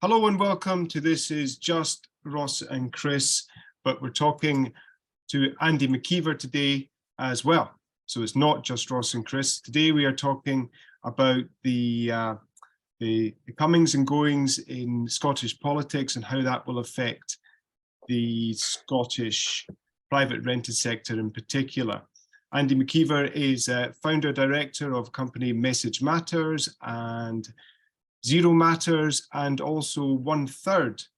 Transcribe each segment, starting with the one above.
Hello and welcome to This Is Just Ross and Chris, but we're talking to Andy MacIver today as well. So it's not just Ross and Chris. Today we are talking about the comings and goings in Scottish politics and how that will affect the Scottish private rented sector in particular. Andy MacIver is founder director of company Message Matters and Zero Matters, and also 1/3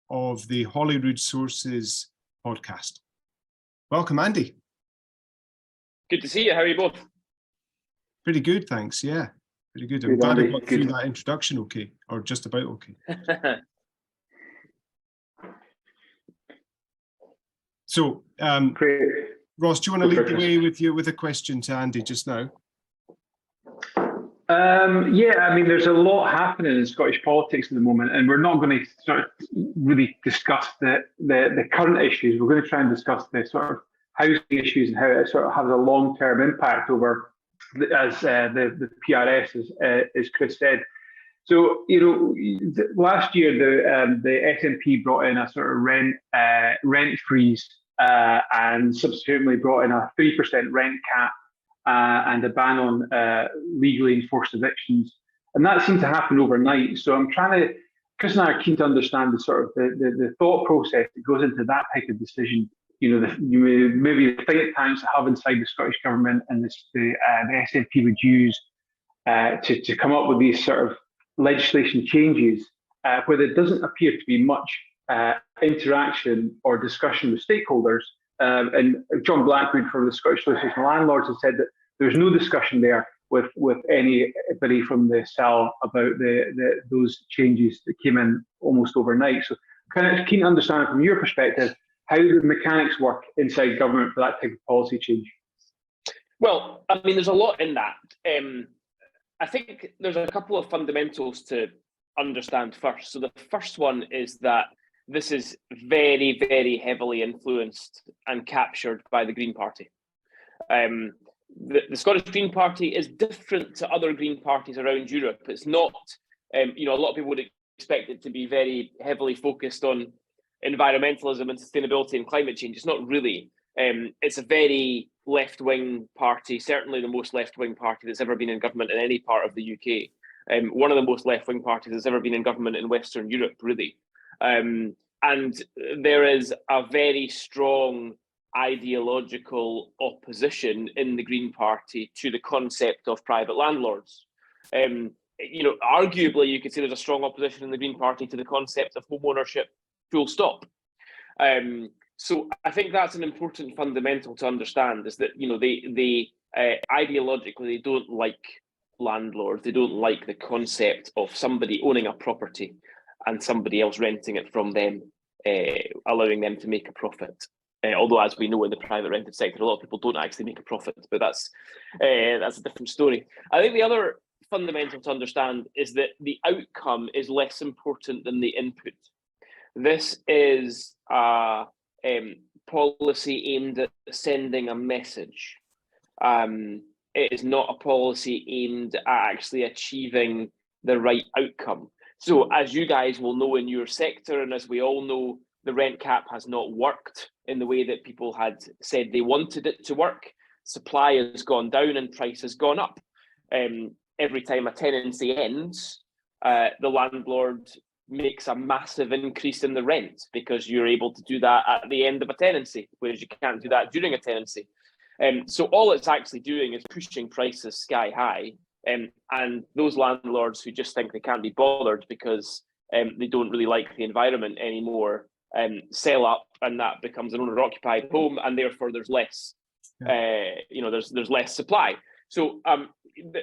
of the Holyrood Sources Podcast. Welcome, Andy. Good to see you. How are you both? Pretty good, thanks. Yeah, pretty good. I'm glad I got through that introduction okay, or just about okay. So, Ross, do you want to lead the way with a question to Andy just now? There's a lot happening in Scottish politics at the moment, and we're not going to sort of really discuss the current issues. We're going to try and discuss the sort of housing issues and how it sort of has a long-term impact over, as the PRS, as Chris said. So, last year the SNP brought in a sort of rent freeze and subsequently brought in a 3% rent cap. And a ban on legally enforced evictions, and that seemed to happen overnight. So Chris and I are keen to understand the sort of the thought process that goes into that type of decision. Maybe the think tanks that have inside the Scottish government and the SNP would use to come up with these sort of legislation changes, where there doesn't appear to be much interaction or discussion with stakeholders. And John Blackwood from the Scottish Association of Landlords has said that there's no discussion there with anybody from the SAL about those changes that came in almost overnight. So kind of keen to understand from your perspective how the mechanics work inside government for that type of policy change. Well, I mean, there's a lot in that. I think there's a couple of fundamentals to understand first. So the first one is that this is very, very heavily influenced and captured by the Green Party. The Scottish Green Party is different to other Green parties around Europe. It's not, a lot of people would expect it to be very heavily focused on environmentalism and sustainability and climate change. It's not really. It's a very left-wing party, certainly the most left-wing party that's ever been in government in any part of the UK. One of the most left-wing parties that's ever been in government in Western Europe, really. And there is a very strong ideological opposition in the Green Party to the concept of private landlords. Arguably, you could say there's a strong opposition in the Green Party to the concept of home ownership, full stop. So I think that's an important fundamental to understand, is that, they ideologically, they don't like landlords. They don't like the concept of somebody owning a property and somebody else renting it from them, allowing them to make a profit. Although, as we know, in the private rented sector, a lot of people don't actually make a profit, but that's a different story. I think the other fundamental to understand is that the outcome is less important than the input. This is a policy aimed at sending a message. It is not a policy aimed at actually achieving the right outcome. So as you guys will know in your sector, and as we all know, the rent cap has not worked in the way that people had said they wanted it to work. Supply has gone down and price has gone up. Every time a tenancy ends, the landlord makes a massive increase in the rent because you're able to do that at the end of a tenancy, whereas you can't do that during a tenancy. So all it's actually doing is pushing prices sky high. And those landlords who just think they can't be bothered because they don't really like the environment anymore, sell up, and that becomes an owner-occupied home, and therefore there's less, there's less supply. So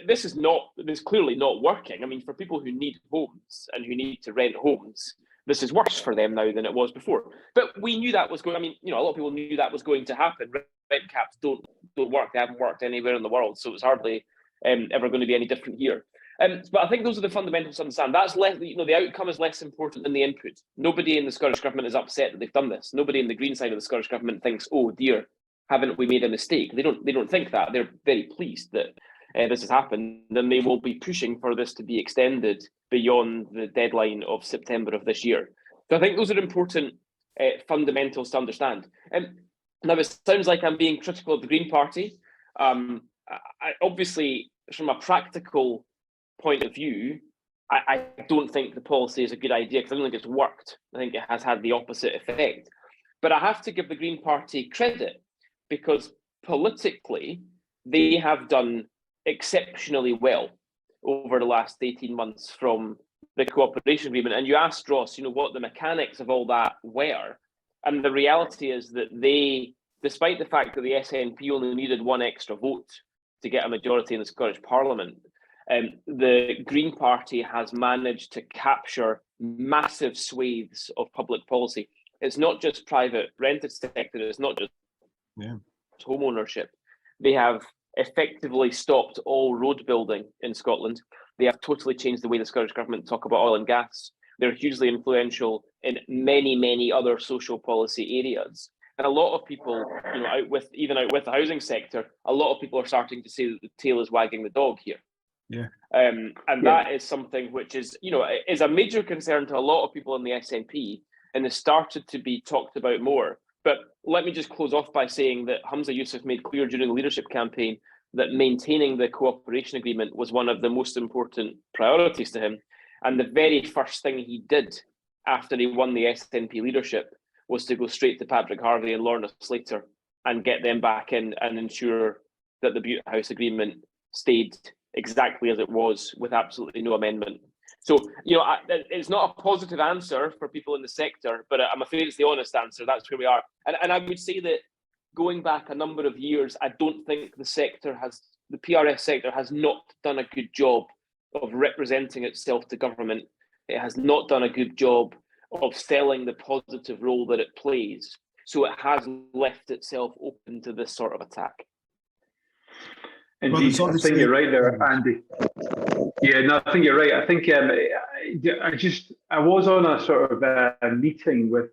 this is clearly not working. I mean, for people who need homes and who need to rent homes, this is worse for them now than it was before. But we knew that was going. I mean, a lot of people knew that was going to happen. Rent caps don't work. They haven't worked anywhere in the world, so it's hardly ever going to be any different here. But I think those are the fundamentals to understand. That's less, the outcome is less important than the input. Nobody in the Scottish government is upset that they've done this. Nobody in the Green side of the Scottish government thinks, oh dear, haven't we made a mistake? They don't think that. They're very pleased that this has happened, then they will be pushing for this to be extended beyond the deadline of September of this year. So I think those are important fundamentals to understand. Now, it sounds like I'm being critical of the Green Party. Obviously, from a practical point of view, I don't think the policy is a good idea because I don't think it's worked. I think it has had the opposite effect. But I have to give the Green Party credit because politically, they have done exceptionally well over the last 18 months from the cooperation agreement. And you asked Ross, what the mechanics of all that were. And the reality is that they, despite the fact that the SNP only needed one extra vote to get a majority in the Scottish Parliament, the Green Party has managed to capture massive swathes of public policy. It's not just private rented sector, it's not just home ownership. They have effectively stopped all road building in Scotland. They have totally changed the way the Scottish Government talk about oil and gas. They're hugely influential in many, many other social policy areas. And a lot of people, out with the housing sector, a lot of people are starting to say that the tail is wagging the dog here. Yeah. That is something which is, is a major concern to a lot of people in the SNP and has started to be talked about more. But let me just close off by saying that Humza Yousaf made clear during the leadership campaign that maintaining the cooperation agreement was one of the most important priorities to him. And the very first thing he did after he won the SNP leadership was to go straight to Patrick Harvey and Lorna Slater and get them back in and ensure that the Butte House agreement stayed exactly as it was with absolutely no amendment. So, it's not a positive answer for people in the sector, but I'm afraid it's the honest answer. That's where we are. And I would say that going back a number of years, I don't think the PRS sector has not done a good job of representing itself to government. It has not done a good job of selling the positive role that it plays. So it has left itself open to this sort of attack. Indeed, I think you're right there, Andy. Yeah, no, I think you're right. I think I was on a sort of a meeting with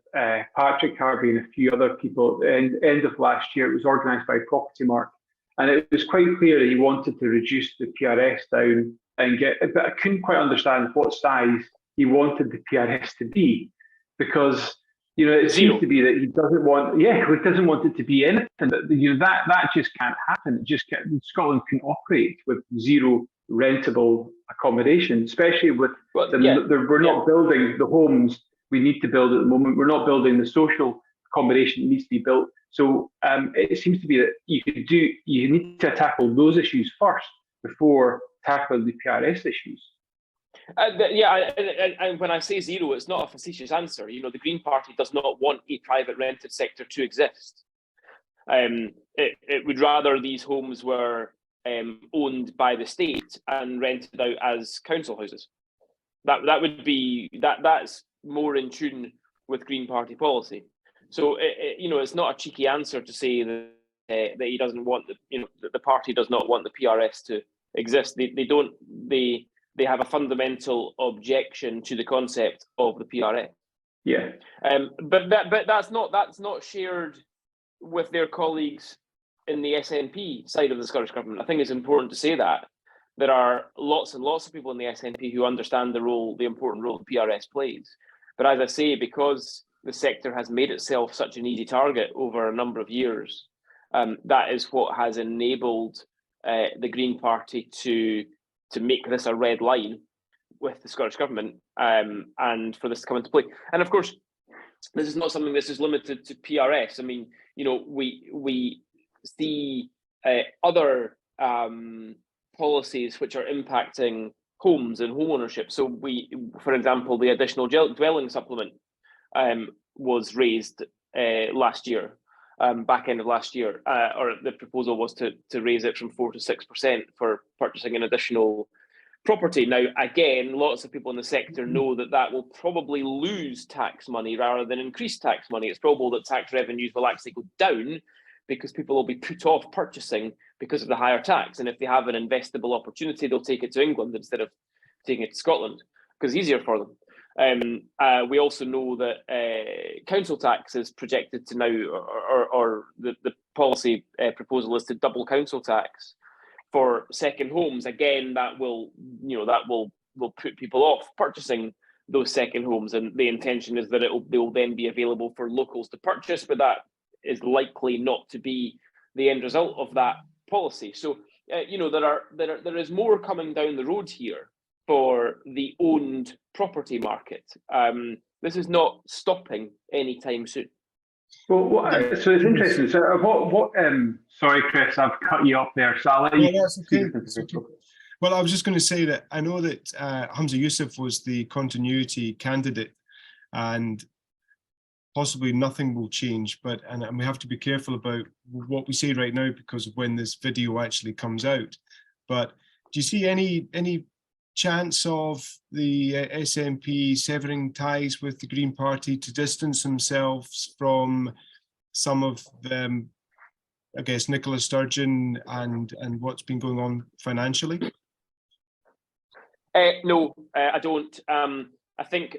Patrick Harvey and a few other people at the end of last year. It was organised by Property Mark, and it was quite clear that he wanted to reduce the PRS down and but I couldn't quite understand what size he wanted the PRS to be, because it seems to be that he doesn't want it to be anything. That just can't happen. Scotland can operate with zero rentable accommodation, especially with we're not building the homes we need to build at the moment. We're not building the social accommodation that needs to be built. So it seems to be that you need to tackle those issues first before tackling the PRS issues. And when I say zero, it's not a facetious answer. The Green Party does not want a private rented sector to exist. It would rather these homes were owned by the state and rented out as council houses. That's more in tune with Green Party policy. So it's not a cheeky answer to say that he doesn't want the party does not want the PRS to exist. They have a fundamental objection to the concept of the PRS. Yeah. But that's not shared with their colleagues in the SNP side of the Scottish Government. I think it's important to say that there are lots and lots of people in the SNP who understand the important role the PRS plays. But as I say, because the sector has made itself such an easy target over a number of years, that is what has enabled the Green Party to make this a red line with the Scottish Government, and for this to come into play. And of course, this is not something this is limited to PRS. I mean, we see other policies which are impacting homes and home ownership. So for example, the additional dwelling supplement was raised last year, back end of last year, or the proposal was to raise it from 4 to 6% for purchasing an additional property. Now, again, lots of people in the sector know that will probably lose tax money rather than increase tax money. It's probable that tax revenues will actually go down because people will be put off purchasing because of the higher tax. And if they have an investable opportunity, they'll take it to England instead of taking it to Scotland because it's easier for them. We also know that council tax is projected to now, or the policy proposal is to double council tax for second homes, again, that will put people off purchasing those second homes, and the intention is that they will then be available for locals to purchase, but that is likely not to be the end result of that policy. So there is more coming down the road here for the owned property market. This is not stopping anytime soon. Well, so it's interesting. So sorry, Chris, I've cut you off there. So I'll let you. That's okay. Well, I was just going to say that I know that Humza Yousaf was the continuity candidate, and possibly nothing will change, and we have to be careful about what we say right now because of when this video actually comes out. But do you see any chance of the SNP severing ties with the Green Party to distance themselves from some of them, I guess, Nicola Sturgeon and what's been going on financially? No, I don't. I think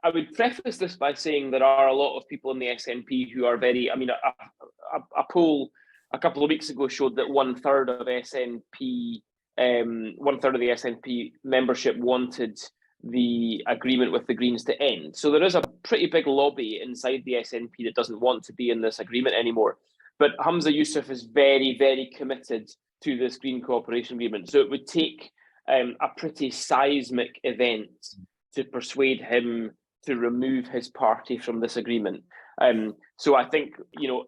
I would preface this by saying there are a lot of people in the SNP who are very, a poll a couple of weeks ago showed that one third of the SNP membership wanted the agreement with the Greens to end. So there is a pretty big lobby inside the SNP that doesn't want to be in this agreement anymore. But Humza Yousaf is very, very committed to this Green Cooperation Agreement. So it would take a pretty seismic event to persuade him to remove his party from this agreement. So I think,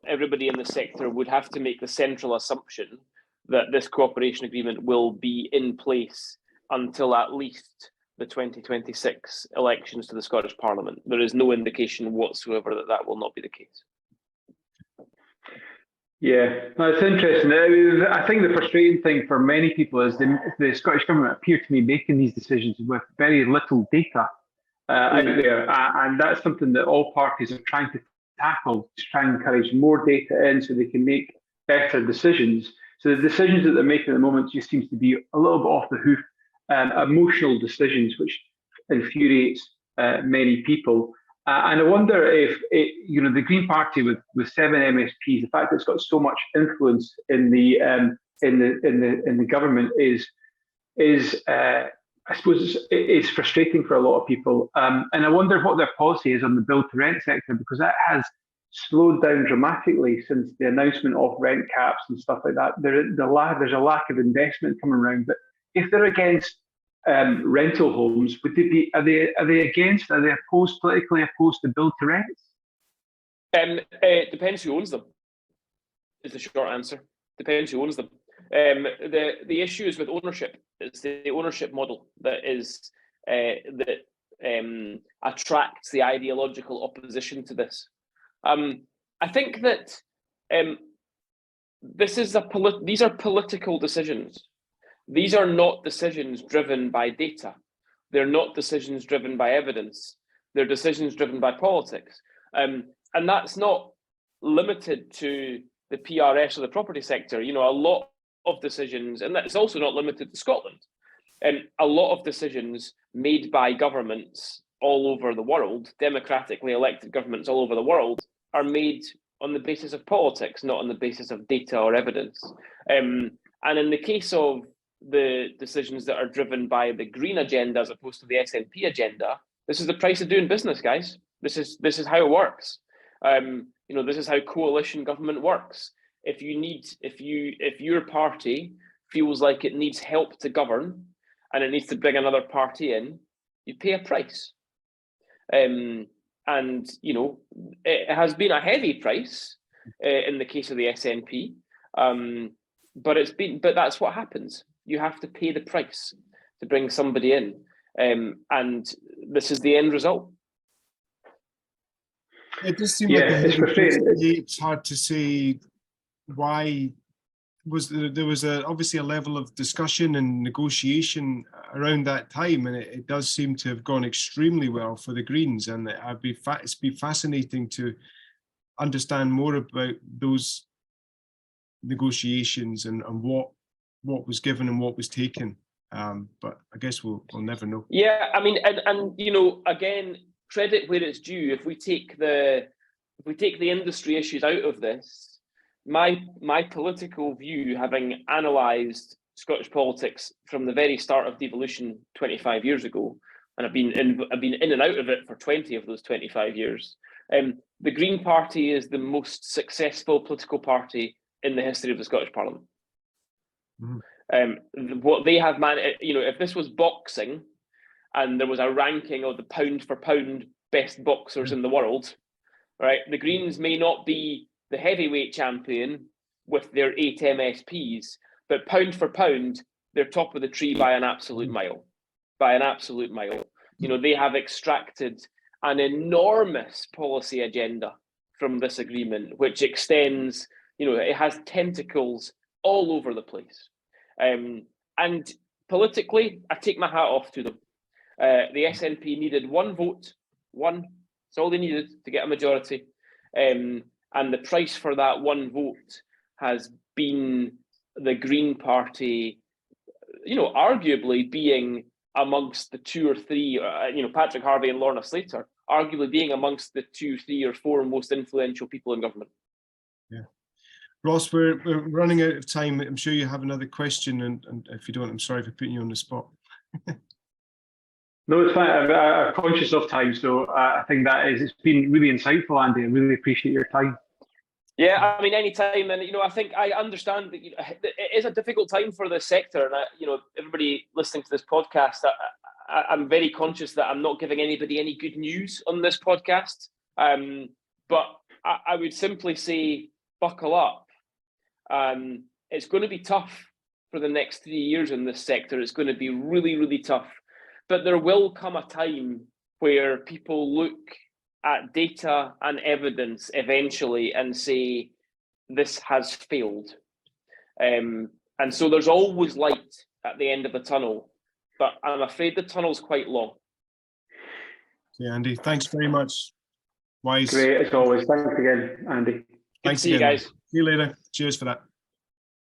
everybody in the sector would have to make the central assumption that this cooperation agreement will be in place until at least the 2026 elections to the Scottish Parliament. There is no indication whatsoever that will not be the case. Yeah, no, it's interesting. I think the frustrating thing for many people is the Scottish Government appear to be making these decisions with very little data out there. And that's something that all parties are trying to tackle, to try and encourage more data in so they can make better decisions. So the decisions that they're making at the moment just seems to be a little bit off the hoof, emotional decisions, which infuriates many people. And I wonder if the Green Party with 7 MSPs, the fact that it's got so much influence in the government is I suppose it's frustrating for a lot of people. And I wonder what their policy is on the build to rent sector, because that has slowed down dramatically since the announcement of rent caps and stuff like that. There's a lack of investment coming around. But if they're against rental homes, would they be? Are they politically opposed to build to rents? It depends who owns them. Is the short answer. Depends who owns them. The issue is with ownership. It's the ownership model that attracts the ideological opposition to this. I think that these are political decisions. These are not decisions driven by data. They're not decisions driven by evidence. They're decisions driven by politics. And that's not limited to the PRS or the property sector. A lot of decisions, and that's also not limited to Scotland. A lot of decisions made by governments all over the world, democratically elected governments all over the world, are made on the basis of politics, not on the basis of data or evidence. And in the case of the decisions that are driven by the Green agenda as opposed to the SNP agenda, this is the price of doing business, guys. This is how it works. This is how coalition government works. If your party feels like it needs help to govern and it needs to bring another party in, you pay a price. And it has been a heavy price in the case of the SNP, but that's what happens. You have to pay the price to bring somebody in, and this is the end result. It does seem like it's hard to say why. There was obviously a level of discussion and negotiation around that time, and it does seem to have gone extremely well for the Greens. And it's been fascinating to understand more about those negotiations and what was given and what was taken. But I guess we'll never know. Yeah, I mean, and again, credit where it's due. If we take the industry issues out of this, my political view, having analysed Scottish politics from the very start of devolution 25 years ago, and I've been in and out of it for 20 of those 25 years. The Green Party is the most successful political party in the history of the Scottish Parliament. What they have managed, if this was boxing and there was a ranking of the pound for pound best boxers in the world, right? The Greens may not be the heavyweight champion with their 8 MSPs, but pound for pound, they're top of the tree by an absolute mile. By an absolute mile. They have extracted an enormous policy agenda from this agreement, which extends, it has tentacles all over the place. And politically, I take my hat off to them. The SNP needed one vote, that's all they needed to get a majority. And the price for that one vote has been the Green Party, arguably being amongst the 2 or 3, Patrick Harvey and Lorna Slater, arguably being amongst the 2, 3 or 4 most influential people in government. Yeah. Ross, we're running out of time. I'm sure you have another question, and if you don't, I'm sorry for putting you on the spot. No, it's fine. I'm conscious of time, so I think it's been really insightful, Andy. I really appreciate your time. Yeah, I mean, any time, and I think I understand that it is a difficult time for the sector, and everybody listening to this podcast, I'm very conscious that I'm not giving anybody any good news on this podcast. But I would simply say, buckle up. It's going to be tough for the next 3 years in this sector. It's going to be really, really tough. But there will come a time where people look at data and evidence eventually and say, this has failed. And so there's always light at the end of the tunnel, but I'm afraid the tunnel's quite long. Yeah, Andy, thanks very much. Wise. Great, as always. Thanks again, Andy. Good to see you guys. See you later. Cheers for that.